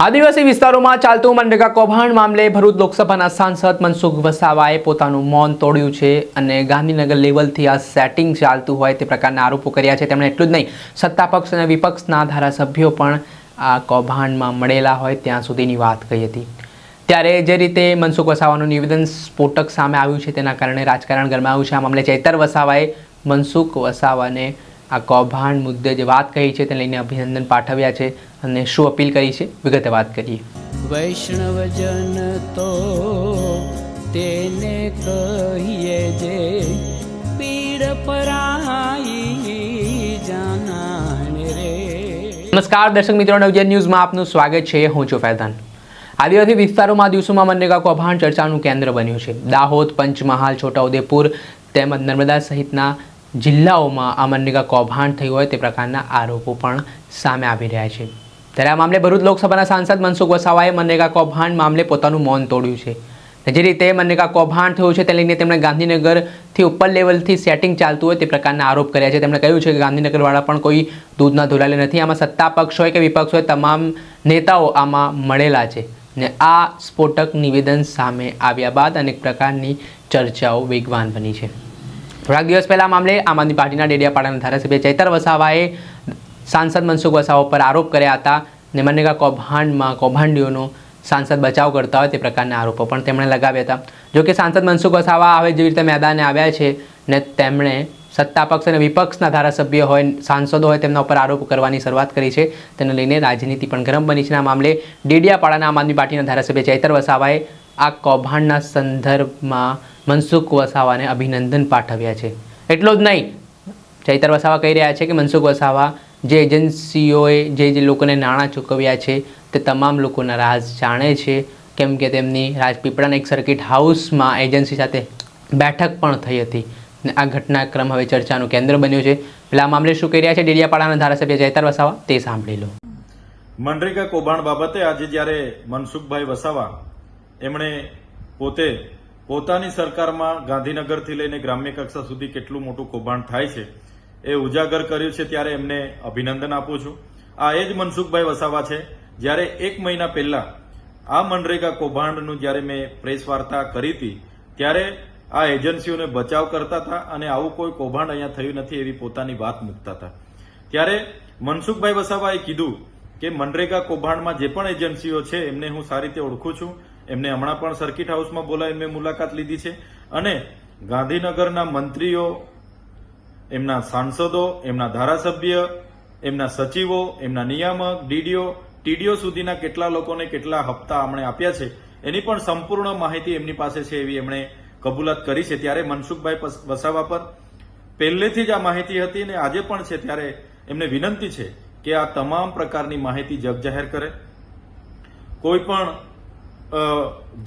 આદિવાસી વિસ્તારોમાં ચાલતું મનરેગા કૌભાંડ મામલે ભરૂચ લોકસભાના સાંસદ મનસુખ વસાવાએ પોતાનું મૌન તોડ્યું છે અને ગાંધીનગર લેવલથી આ સેટિંગ ચાલતું હોય તે પ્રકારના આરોપો કર્યા છે। તેમણે એટલું જ નહીં, સત્તાપક્ષ અને વિપક્ષના ધારાસભ્યો પણ આ કૌભાંડમાં મળેલા હોય ત્યાં સુધીની વાત કહી હતી। ત્યારે જે રીતે મનસુખ વસાવાનું નિવેદન સ્ફોટક સામે આવ્યું છે તેના કારણે રાજકારણ ગરમાયું છે। આ મામલે ચૈતર વસાવાએ મનસુખ વસાવાને આ કૌભાંડ મુદ્દે જે વાત કહી છે તેને લઈને અભિનંદન પાઠવ્યા છે અને શું અપીલ કરી છે વિગતે વાત કરીએ। વૈષ્ણવજન તો તેને કહીએ જે પીડ પરાઈ જાનાને રે। નમસ્કાર દર્શક મિત્રો, નવજીવન ન્યૂઝમાં આપનું સ્વાગત છે। હું છું ફૈઝાન। આદિવાસી વિસ્તારોમાં દિવસોમાં મનરેગા કૌભાંડ ચર્ચાનું કેન્દ્ર બન્યું છે। દાહોદ, પંચમહાલ, છોટાઉદેપુર તેમજ નર્મદા સહિતના જિલ્લાઓમાં આ મનરેગા કૌભાંડ થયું હોય તે પ્રકારના આરોપો પણ સામે આવી રહ્યા છે। ત્યારે આ મામલે ભરૂચ લોકસભાના સાંસદ મનસુખ વસાવાએ મનરેગા કૌભાંડ મામલે પોતાનું મૌન તોડ્યું છે। જે રીતે મનરેગા કૌભાંડ થયું છે તે લઈને તેમણે ગાંધીનગરથી ઉપર લેવલથી સેટિંગ ચાલતું હોય તે પ્રકારના આરોપ કર્યા છે। તેમણે કહ્યું છે કે ગાંધીનગરવાળા પણ કોઈ દૂધના ધોલાલે નથી। આમાં સત્તા પક્ષ હોય કે વિપક્ષ હોય, તમામ નેતાઓ આમાં મળેલા છે ને આ સ્ફોટક નિવેદન સામે આવ્યા બાદ અનેક પ્રકારની ચર્ચાઓ વેગવાન બની છે। થોડાક દિવસ પહેલા મામલે આમ આદમી પાર્ટીના ડેડિયાપાડાના ધારાસભ્ય ચૈતર વસાવાએ સાંસદ મનસુખ વસાવા પર આરોપ કર્યા હતા ને મનરેગા કૌભાંડમાં કૌભાંડીઓનો સાંસદ બચાવ કરતા હોય તે પ્રકારના આરોપો પણ તેમણે લગાવ્યા હતા। જો કે સાંસદ મનસુખ વસાવા હવે જેવી રીતે મેદાને આવ્યા છે ને તેમણે સત્તાપક્ષ અને વિપક્ષના ધારાસભ્ય હોય, સાંસદો હોય તેમના ઉપર આરોપ કરવાની શરૂઆત કરી છે। તેને લઈને રાજનીતિ પણ ગરમ બની છે। આ મામલે ડેડિયાપાડાના આમ આદમી પાર્ટીના ધારાસભ્ય ચૈતર વસાવાએ આ કૌભાંડના સંદર્ભમાં મનસુખ વસાવાને અભિનંદન પાઠવ્યા છે। એટલું જ નહીં, ચૈતર વસાવા કહી રહ્યા છે કે મનસુખ વસાવા જે એજન્સીઓએ જે લોકોને નાણાં ચૂકવ્યા છે તે તમામ લોકોના રાજ જાણે છે, કેમ કે તેમની રાજપીપળાના એક સર્કિટ હાઉસમાં એજન્સી સાથે બેઠક પણ થઈ હતી ને આ ઘટનાક્રમ હવે ચર્ચાનું કેન્દ્ર બન્યું છે। પેલા મામલે શું કહી રહ્યા છે ડેડિયાપાડાના ધારાસભ્ય ચૈતર વસાવા તે સાંભળી લો। મનરેગા કૌભાંડ બાબતે આજે જ્યારે મનસુખભાઈ વસાવા એમણે પોતે પોતાની સરકારમાં ગાંધીનગરથી લઈને ગ્રામ્ય કક્ષા સુધી કેટલું મોટું કૌભાંડ થાય છે એ ઉજાગર કર્યું છે, ત્યારે એમને અભિનંદન આપું છું। આ એ જ મનસુખભાઈ વસાવા છે જ્યારે 1 મહિના પહેલા આ મનરેગા કૌભાંડનું જ્યારે મેં પ્રેસ વાર્તા કરી હતી ત્યારે આ એજન્સીઓને બચાવ કરતા હતા અને આવું કોઈ કૌભાંડ અહીંયા થયું નથી એવી પોતાની વાત મૂકતા હતા। ત્યારે મનસુખભાઈ વસાવાએ કીધું કે મનરેગા કૌભાંડમાં જે પણ એજન્સીઓ છે એમને હું સારી રીતે ઓળખું છું। એમને હમણાં પણ સર્કિટ હાઉસમાં બોલાવી મેં મુલાકાત લીધી છે અને ગાંધીનગરના મંત્રીઓ, એમના સાંસદો, એમના ધારાસભ્ય, એમના સચિવો, એમના નિયામક, ડીડીઓ, ટીડીઓ સુધીના કેટલા લોકોને કેટલા હપ્તા અમને આપ્યા છે એની પણ સંપૂર્ણ માહિતી એમની પાસે છે એવી એમણે કબૂલાત કરી છે। ત્યારે મનસુખભાઈ વસાવા પર પહેલેથી જ આ માહિતી હતી અને આજે પણ છે। ત્યારે એમને વિનંતી છે કે આ તમામ પ્રકારની માહિતી જગજાહેર કરે। કોઈ પણ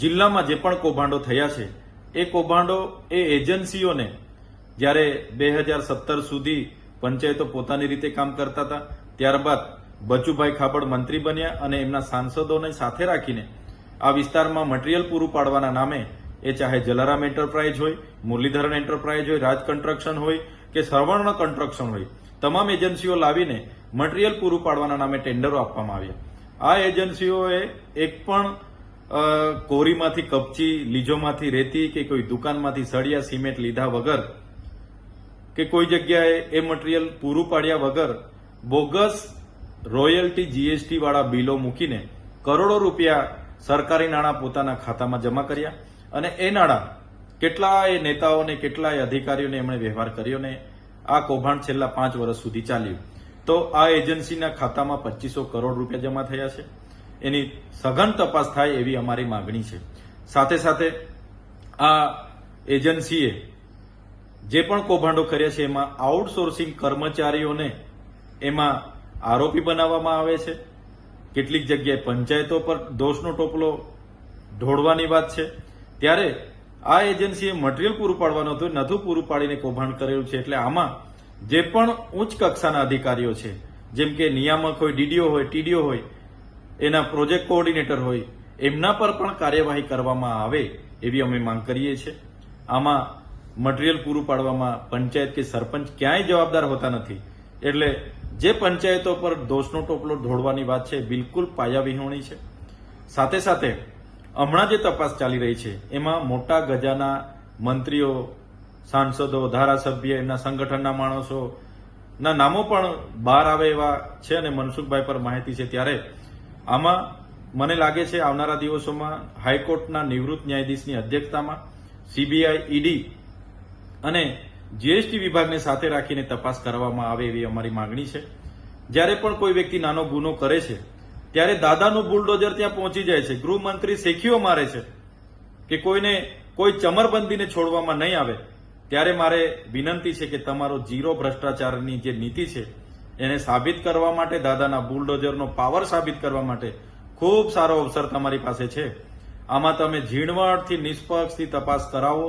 જિલ્લામાં જે પણ કૌભાંડો થયા છે એ કૌભાંડો એ એજન્સીઓને જ્યારે 2017 સુધી પંચાયતો પોતાની રીતે કામ કરતા હતા, ત્યારબાદ બચુભાઈ ખાબડ મંત્રી બન્યા અને એમના સાંસદોને સાથે રાખીને આ વિસ્તારમાં મટીરીયલ પૂરું પાડવાના નામે એ ચાહે જલારામ એન્ટરપ્રાઇઝ હોય, મુરલીધરન એન્ટરપ્રાઇઝ હોય, રાજ કન્સ્ટ્રક્શન હોય કે સર્વર્ણ કન્સ્ટ્રક્શન હોય, તમામ એજન્સીઓ લાવીને મટીરીયલ પૂરું પાડવાના નામે ટેન્ડરો આપવામાં આવ્યા। આ એજન્સીઓએ એક પણ કોરીમાંથી કપચી, લીજોમાંથી રેતી કે કોઈ દુકાનમાંથી સળિયા સિમેન્ટ લીધા વગર કે કોઈ જગ્યાએ એ મટીરીયલ પૂરું પાડ્યા વગર બોગસ રોયલ્ટી, જીએસટી વાળા બિલો મૂકીને કરોડો રૂપિયા સરકારી નાણાં પોતાના ખાતામાં જમા કર્યા અને એ નાણાં કેટલાય નેતાઓને, કેટલાય અધિકારીઓને એમણે વ્યવહાર કર્યો ને આ કૌભાંડ છેલ્લા 5 વર્ષ સુધી ચાલ્યું। તો આ એજન્સીના ખાતામાં 2500 કરોડ રૂપિયા જમા થયા છે। એની સઘન તપાસ થાય એવી અમારી માંગણી છે। સાથે સાથે આ એજન્સીએ જે પણ કૌભાંડો કર્યા છે એમાં આઉટસોર્સિંગ કર્મચારીઓને એમાં આરોપી બનાવવામાં આવે છે। કેટલીક જગ્યાએ પંચાયતો પર દોષનો ટોપલો ઢોળવાની વાત છે। ત્યારે આ એજન્સીએ મટીરીયલ પૂરું પાડવાનું હતું, નતું પૂરું પાડીને કૌભાંડ કરેલું છે। એટલે આમાં જે પણ ઉચ્ચ કક્ષાના અધિકારીઓ છે, જેમ કે નિયામક હોય, ડીડીઓ હોય, ટીડીઓ હોય, એના પ્રોજેક્ટ કોઓર્ડિનેટર હોય, એમના પર પણ કાર્યવાહી કરવામાં આવે એવી અમે માંગ કરીએ છીએ। આમાં મટીરીયલ પૂરું પાડવામાં પંચાયત કે સરપંચ ક્યાંય જવાબદાર હોતા નથી। એટલે જે પંચાયતો પર દોષનો ટોપલો ઢોળવાની વાત છે બિલકુલ પાયાવિહોણી છે. સાથે સાથે હમણાં જે તપાસ ચાલી રહી છે એમાં મોટા ગજાના મંત્રીઓ, સાંસદો, ધારાસભ્ય, એમના સંગઠનના માણસો ના નામો પણ બહાર આવે એવા છે અને મનસુખભાઈ પર માહિતી છે. ત્યારે આમાં મને લાગે છે આવનારા દિવસોમાં હાઈકોર્ટના નિવૃત્ત ન્યાયાધીશની અધ્યક્ષતામાં સીબીઆઈ, ઈડી અને જીએસટી વિભાગને સાથે રાખીને તપાસ કરવામાં આવે એવી અમારી માંગણી છે. જ્યારે પણ કોઈ વ્યક્તિ નાનો ગુનો કરે છે ત્યારે દાદાનું બુલડોઝર ત્યાં પહોંચી જાય છે, ગૃહમંત્રી શેખીઓ મારે છે કે કોઈને કોઈ ચમરબંધીને છોડવામાં નહીં આવે. ત્યારે મારે વિનંતી છે કે તમારો ઝીરો ભ્રષ્ટાચારની જે નીતિ છે એને સાબિત કરવા માટે, દાદાના બુલડોઝરનો પાવર સાબિત કરવા માટે ખૂબ સારો અવસર તમારી પાસે છે. આમાં તમે ઝીણવટથી, નિષ્પક્ષથી તપાસ કરાવો.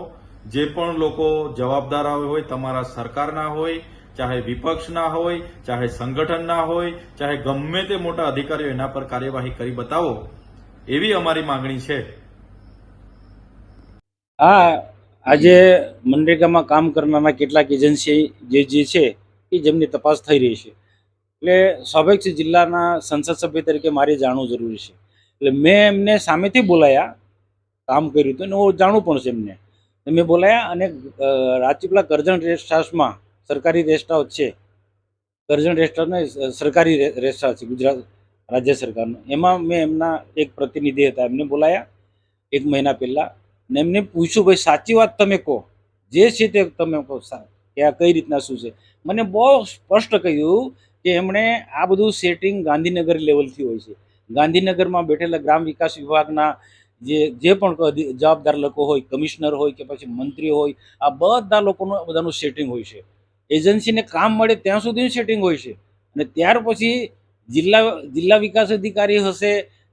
જે પણ લોકો જવાબદાર હોય, તમારા સરકારના હોય, ચાહે વિપક્ષના હોય, ચાહે સંગઠનના હોય, ચાહે ગમે તે મોટા અધિકારીઓ, એના પર કાર્યવાહી કરી બતાવો એવી અમારી માંગણી છે. આજે મનરેગામાં કામ કરનારા કેટલાક એજન્સી જે છે એ જેમની તપાસ થઈ રહી છે. એટલે સ્વાભાવિક છે જિલ્લાના સંસદ સભ્ય તરીકે મારે જાણવું જરૂરી છે. એટલે મેં એમને સામેથી બોલાયા, કામ કર્યું હતું અને હું જાણવું પણ છે એમને. મેં બોલાયા અને રાજપીપળા કરજણ રેસ્ટ હાઉસમાં, સરકારી રેસ્ટ હાઉસ છે, કરજણ રેસ્ટ હાઉસને સરકારી રેસ્ટ હાઉસ છે ગુજરાત રાજ્ય સરકારનું. એમાં મેં એમના એક પ્રતિનિધિ હતા, એમને બોલાયા 1 મહિના પહેલાં ને એમને પૂછ્યું, ભાઈ સાચી વાત તમે કહો, જે છે તે તમે કહો કે આ કઈ રીતના શું છે. મને બહુ સ્પષ્ટ કહ્યું કે એમણે આ બધું સેટિંગ ગાંધીનગર લેવલથી હોય છે. ગાંધીનગરમાં બેઠેલા ગ્રામ વિકાસ વિભાગના જે પણ જવાબદાર લોકો હોય, કમિશનર હોય કે પછી મંત્રી હોય, આ બધા લોકોનું બધાનું સેટિંગ હોય છે. એજન્સીને કામ મળે ત્યાં સુધીનું સેટિંગ હોય છે અને ત્યાર પછી જિલ્લા વિકાસ અધિકારી હશે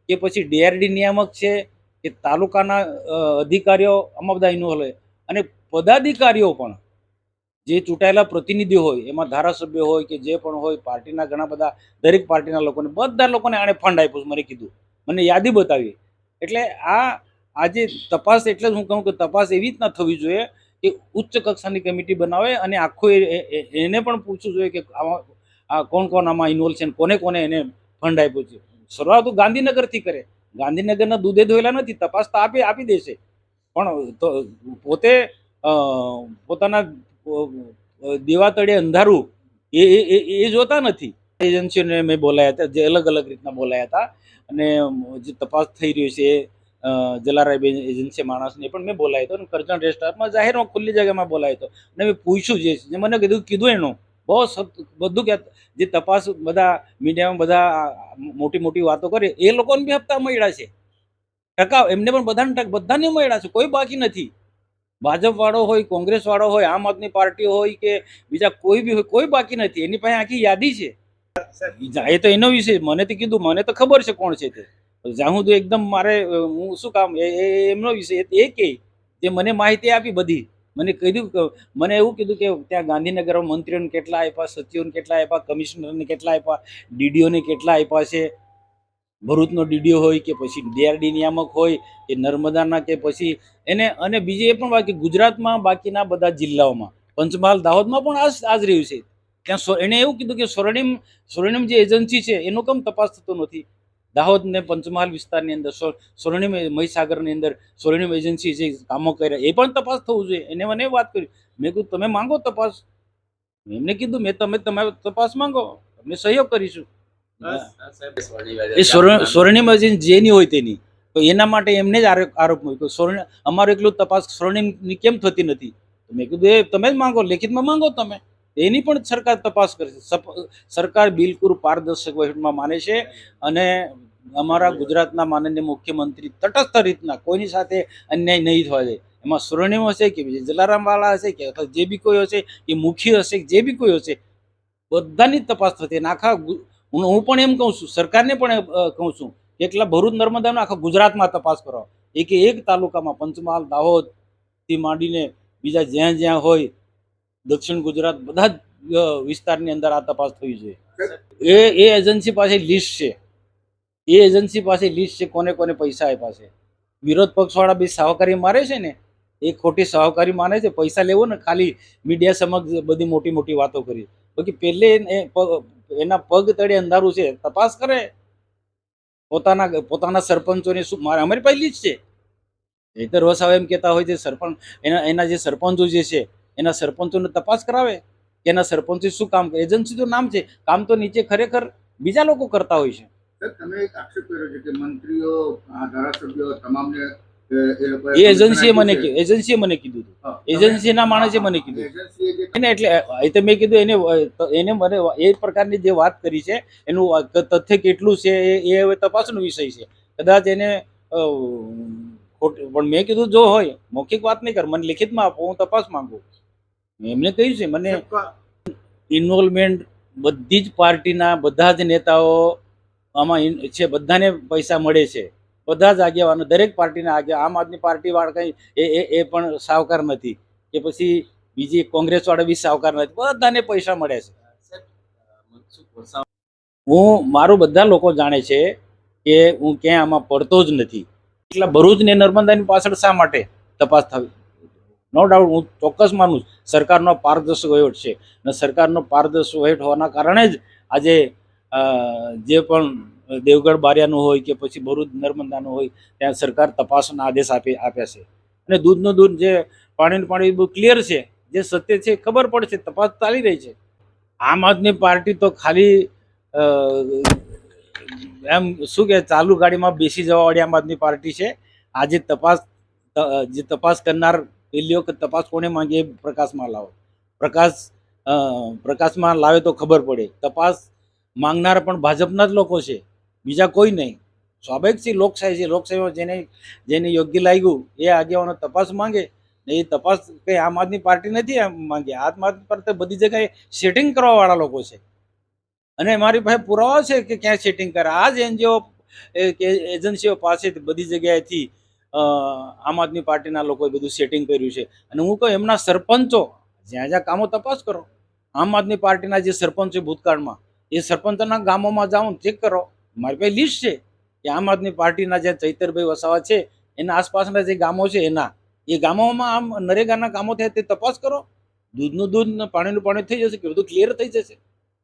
કે પછી ડીઆરડી નિયામક છે કે તાલુકાના અધિકારીઓ, આમાં બધા ઇન્વોલ્વ હોય. અને પદાધિકારીઓ પણ જે ચૂંટાયેલા પ્રતિનિધિઓ હોય, એમાં ધારાસભ્ય હોય કે જે પણ હોય, પાર્ટીના ઘણા બધા, દરેક પાર્ટીના લોકોને, બધા લોકોને આણે ફંડ આપ્યું, મને કીધું, મને યાદી બતાવી. એટલે આજે તપાસ, એટલે હું કહું કે તપાસ એવી રીતના થવી જોઈએ કે ઉચ્ચ કક્ષાની કમિટી બનાવે અને આખું એને પણ પૂછવું જોઈએ કે આ કોણ કોણ આમાં ઇન્વોલ્વ છે, કોને કોને એને ફંડ આપ્યું છે. શરૂઆત ગાંધીનગરથી કરે. ગાંધીનગરના દૂધે ધોયેલા નથી, તપાસ તો આપી દેશે, પણ પોતે પોતાના દેવા તળે અંધારું એ જોતા નથી. એજન્સીઓને મેં બોલાયા હતા, જે અલગ અલગ રીતના બોલાયા હતા અને જે તપાસ થઈ રહી છે જલારાય એજન્સી માણસને પણ મેં બોલાયો હતો અને કરજણ રેસ્ટ હાઉસમાં જાહેરમાં ખુલ્લી જગ્યામાં બોલાયો હતો અને મેં પૂછ્યું, જે મને કીધું એનું બહુ બધું કે જે તપાસ બધા મીડિયામાં બધા મોટી વાતો કરે, એ લોકોને બી હપ્તા મળ્યા છે, ટકા એમને પણ બધાને મળ્યા છે, કોઈ બાકી નથી. ભાજપ વાળો હોય, કોંગ્રેસ વાળો હોય, આમ આદમી પાર્ટી હોય કે બીજા કોઈ બી હોય, કોઈ બાકી નથી. એની પાસે આખી યાદી છે. એ તો એનો વિષય, મને તો કીધું, મને તો ખબર છે કોણ છે તે. જાઉં તો એકદમ મારે હું શું કામ, એમનો વિષય એ કે જે મને માહિતી આપી બધી, મને કીધું, મને એવું કીધું કે ત્યાં ગાંધીનગરમાં મંત્રીઓને કેટલા આપ્યા, સચિવોને કેટલા આપ્યા, કમિશનરને કેટલા આપ્યા, ડીડીઓને કેટલા આપ્યા છે. ભરૂચનો ડીડીઓ હોય કે પછી ડીઆરડી નિયામક હોય કે નર્મદાના કે પછી એને, અને બીજી એ પણ બાકી ગુજરાતમાં બાકીના બધા જિલ્લાઓમાં, પંચમહાલ, દાહોદમાં પણ આજ રહ્યું છે. ત્યાં એણે એવું કીધું કે સ્વર્ણિમ જે એજન્સી છે એનો કેમ તપાસ થતો નથી. દાહોદ ને પંચમહાલ વિસ્તારની અંદર સ્વર્ણિમ, મહીસાગરની અંદર સ્વર્ણિમ એજન્સી જે કામો કર્યા એ પણ તપાસ થવું જોઈએ. એને મને વાત કરી. મેં કીધું તમે માંગો તપાસ. એમને કીધું તમે તપાસ માંગો, અમે સહયોગ કરીશું. એ સ્વર્ણિમ એજન્સી જેની હોય તેની, તો એના માટે એમને જ આરોપ મૂક્યો, અમારું એટલું તપાસ સ્વર્ણિમની કેમ થતી નથી. મેં કીધું એ તમે જ માંગો, લેખિતમાં માંગો તમે, એની પણ સરકાર તપાસ કરશે. સરકાર બિલકુલ પારદર્શક વહીવટમાં માને છે અને અમારા ગુજરાતના માનનીય મુખ્યમંત્રી તટસ્થ રીતના કોઈની સાથે અન્યાય નહીં થવા દે. એમાં સ્વર્ણિમ હશે કે જલારામવાળા હશે કે જે બી કોઈ હશે, એ મુખી હશે કે જે બી કોઈ હશે, બધાની તપાસ થતી. અને આખા હું પણ એમ કહું છું, સરકારને પણ કહું છું કે એટલા ભરૂચ, નર્મદાનો આખા ગુજરાતમાં તપાસ કરો. એક તાલુકામાં, પંચમહાલ, દાહોદથી માંડીને બીજા જ્યાં જ્યાં હોય, દક્ષિણ ગુજરાત, બધા જ વિસ્તારની અંદર આ તપાસ થવી જોઈએ. એ એજન્સી પાસે લિસ્ટ છે, કોને કોને પૈસા આપ્યા છે. વિરોધ પક્ષવાળા બી સહકારી મારે છે ને, એ ખોટી સહકારી માને છે. પૈસા લેવો ને ખાલી મીડિયા સમક્ષ બધી મોટી વાતો કરી. બાકી પહેલે એના પગ તળે અંધારું છે, તપાસ કરે. પોતાના સરપંચોને શું અમારી પહેલી જ છે. ચૈતર વસાવા એમ કહેતા હોય છે સરપંચ એના જે સરપંચો જે છે એના સરપંચોને તપાસ કરાવે કે એના સરપંચો શું કામ કરે. એજન્સી તો નામ છે, કામ તો નીચે ખરેખર બીજા લોકો કરતા હોય છે. તમે એક આક્ષેપ કર્યો છે કે મંત્રીઓ, ધારાસભ્યો તમામને એ એજન્સીએ મને કીધું હતું. એજન્સીના માણસે મને કીધું એજન્સીએ જે એને એટલે એ તો મેં કીધું એને મને એ પ્રકારની જે વાત કરી છે એનું તથ્ય કેટલું છે એ હવે તપાસનો વિષય છે. કદાચ એને પણ મેં કીધું જો હોય મૌખિક વાત નહીં કર, મને લિખિતમાં આપો, હું તપાસ માંગુ. એમને કહ્યું છે મને ઇન્વોલ્વમેન્ટ બધી જ પાર્ટીના બધા જ નેતાઓ આમાં છે, બધાને પૈસા મળે છે, બધા જ આગેવાનો દરેક પાર્ટીના આમ આદમી પાર્ટી વાળા કંઈ એ પણ સાવકાર નથી કે પછી બીજી કોંગ્રેસ વાળા બી સાવકાર નથી, બધાને પૈસા મળે છે. મારું બધા લોકો જાણે છે કે હું ક્યાંય આમાં પડતો જ નથી. એટલા ભરૂચ ને નર્મદાની પાછળ શા માટે તપાસ થવી? નો ડાઉટ હું ચોક્કસ માનું છું સરકારનો પારદર્શક વહીવટ છે અને સરકારનો પારદર્શક વહીવટ હોવાના કારણે જ આજે જે પણ દેવગઢ બારિયાનું હોય કે પછી ભરૂચ નર્મદાનું હોય ત્યાં સરકાર તપાસના આદેશ આપ્યા છે. અને દૂધનું દૂધ જે પાણીનું પાણી બહુ ક્લિયર છે, જે સત્ય છે ખબર પડશે, તપાસ ચાલી રહી છે. આમ આદમી પાર્ટી તો ખાલી એમ શું કે ચાલુ ગાડીમાં બેસી જવાવાળી આમ આદમી પાર્ટી છે. આજે તપાસ કરનાર પહેલી વખત તપાસ કોને માંગે એ પ્રકાશમાં લાવો. પ્રકાશમાં લાવે તો ખબર પડે. તપાસ માંગનાર પણ ભાજપના જ લોકો છે, બીજા કોઈ નહીં. સ્વાભાવિક છે, લોકશાહી છે. લોકશાહીમાં જેને યોગ્ય લાગ્યું એ આગેવાનો તપાસ માંગે. એ તપાસ કંઈ આમ આદમી પાર્ટી નથી માંગે. આમ આદમી પાર્ટી બધી જગ્યાએ સેટિંગ કરવા વાળા લોકો છે અને મારી પાસે પુરાવા છે કે ક્યાં સેટિંગ કરે. આ જ એનજીઓ કે એજન્સીઓ પાસે બધી જગ્યાએથી આમ આદમી પાર્ટીના લોકોએ બધું સેટિંગ કર્યું છે. અને હું કહું એમના સરપંચો જ્યાં જ્યાં કામો તપાસ કરો. આમ આદમી પાર્ટીના જે સરપંચો ભૂતકાળમાં એ સરપંચોના ગામોમાં જાઓ ચેક કરો. મારી પાસે લિસ્ટ છે કે આમ આદમી પાર્ટીના જે ચૈતરભાઈ વસાવા છે એના આસપાસના જે ગામો છે એ ગામોમાં આમ નરેગાના કામો થયા તે તપાસ કરો. દૂધનું દૂધ પાણીનું પાણી થઈ જશે કે બધું ક્લિયર થઈ જશે.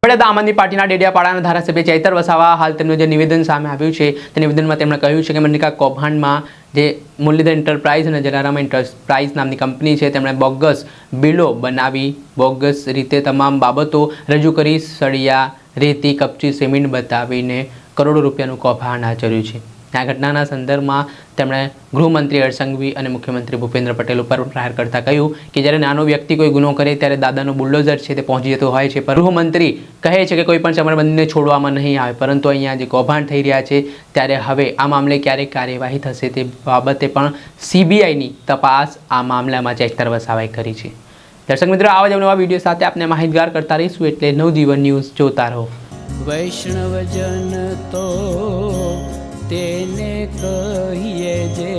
આપણે આમ આદમી પાર્ટીના ડેડિયાપાડાના ધારાસભ્ય ચૈતર વસાવા હાલ તેમનું જે નિવેદન સામે આવ્યું છે તે નિવેદનમાં તેમણે કહ્યું છે કે મનરેગા કૌભાંડમાં જે મુરલીધર એન્ટરપ્રાઇઝ અને જલારામ એન્ટરપ્રાઇઝ નામની કંપની છે તેમણે બોગસ બિલો બનાવી બોગસ રીતે તમામ બાબતો રજૂ કરી સળિયા રેતી કપચી સિમેન્ટ બતાવીને કરોડો રૂપિયાનું કૌભાંડ આચર્યું છે. આ ઘટનાના સંદર્ભમાં તેમણે ગૃહમંત્રી હર્ષ સંઘવી અને મુખ્યમંત્રી ભૂપેન્દ્ર પટેલ ઉપર પ્રહાર કરતા કહ્યું કે જ્યારે નાનો વ્યક્તિ કોઈ ગુનો કરે ત્યારે દાદાનો બુલડોઝર છે તે પહોંચી જતો હોય છે. પણ ગૃહમંત્રી કહે છે કે કોઈ પણ ચમરબંધીને છોડવામાં નહીં આવે, પરંતુ અહીંયા જે કૌભાંડ થઈ રહ્યા છે ત્યારે હવે આ મામલે ક્યારે કાર્યવાહી થશે તે બાબતે પણ CBIની તપાસ આ મામલામાં ચૈતર વસાવાએ કરી છે. દર્શક મિત્રો, આવા જ નવા વિડીયો સાથે આપને માહિતગાર કરતા રહીશું, એટલે નવજીવન ન્યૂઝ જોતા રહો. વૈષ્ણવજન તો તેને કહીએ જે